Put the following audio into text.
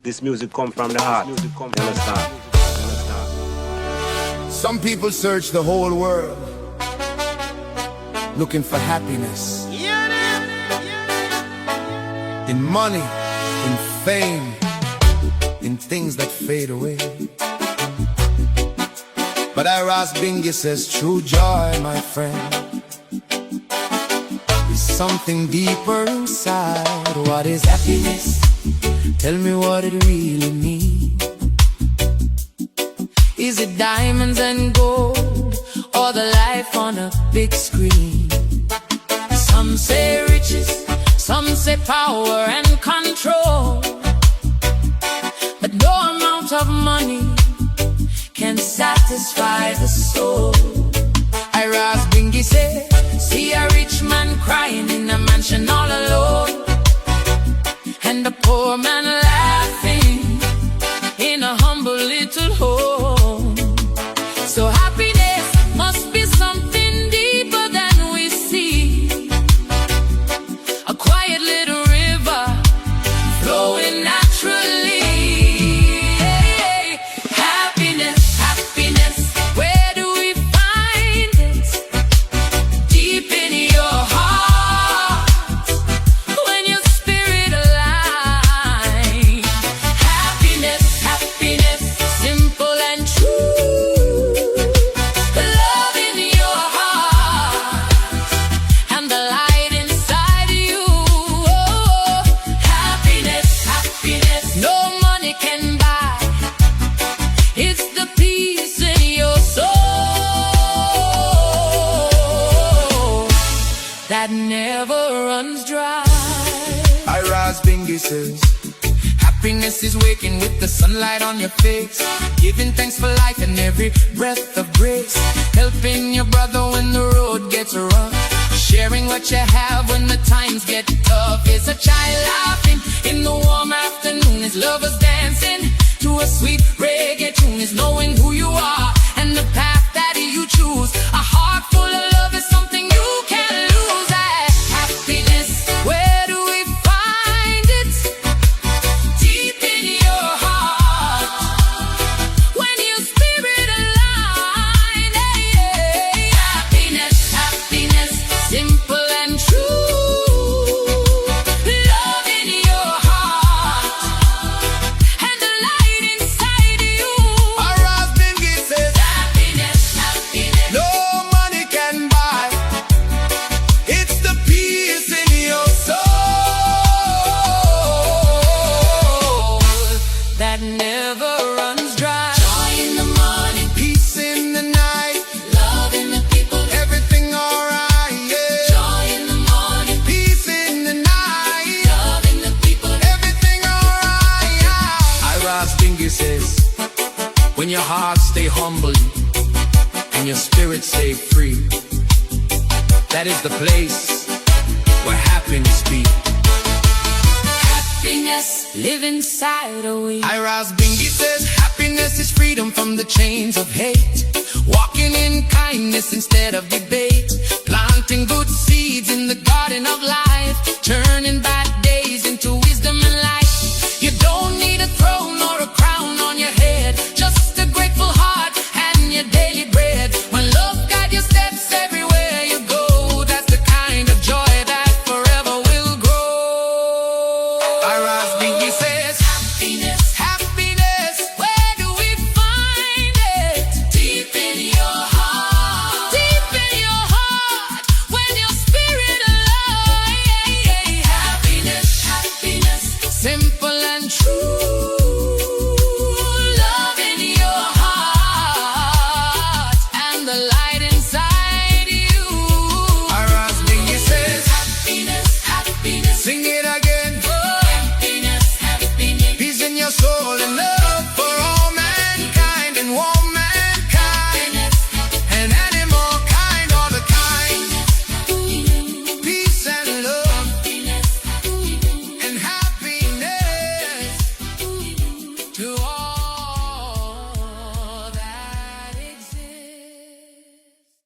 This music come from the heart. You understand? Some people search the whole world looking for happiness in money, in fame, in things that fade away. But Ras Binghi says true joy, my friend, is something deeper inside. What is happiness? Tell me what it really means. Is it diamonds and gold, or the life on a big screen? Some say riches, some say power and control, but no amount of money can satisfy the soul. Ras Binghi said, see a rich man crying in a mansion all alone, and a poor man laughing in a humble little home. So happiness must be something deeper than we see, a quiet little river flowing naturally. Happiness, happiness, where do we find it? Deep in your heart, when your spirit aligns. Happiness, happiness, simple and true. Love in your heart and the light inside you. Oh, happiness, happiness, no money can buy. It's the peace in your soul that never runs dry. Ras Binghi says, happiness is waking with the sunlight on your face, giving thanks for life and every breath of grace, helping your brother when the road gets rough, sharing what you have when the times get tough. It's a child laughing in the warm afternoon, it's lovers dancing to a sweet reggae tune. It's knowing who you are and the path that you choose. A heart full of love is something you can't lose. Happiness, where do we find it? Deep in your heart, when your spirit aligns. Happiness, happiness, simple and true. Love in your heart and the light inside you. Ras Binghi says, Happiness, happiness, no money can buy. It's the peace in your soul that never runs dry. Joy in the morning, peace in the night, Love in the people, everything alright, yeah. joy in the morning, Peace in the night, love in the people. everything alright, yeah. Ras Binghi says, when your heart stay humble and your spirit stay free, that is the place where happiness be. Happiness, live inside a we. Ras Binghi says, happiness is freedom from the chains of hate, walking in kindness instead of debate, planting good seeds in the garden of life, turning bad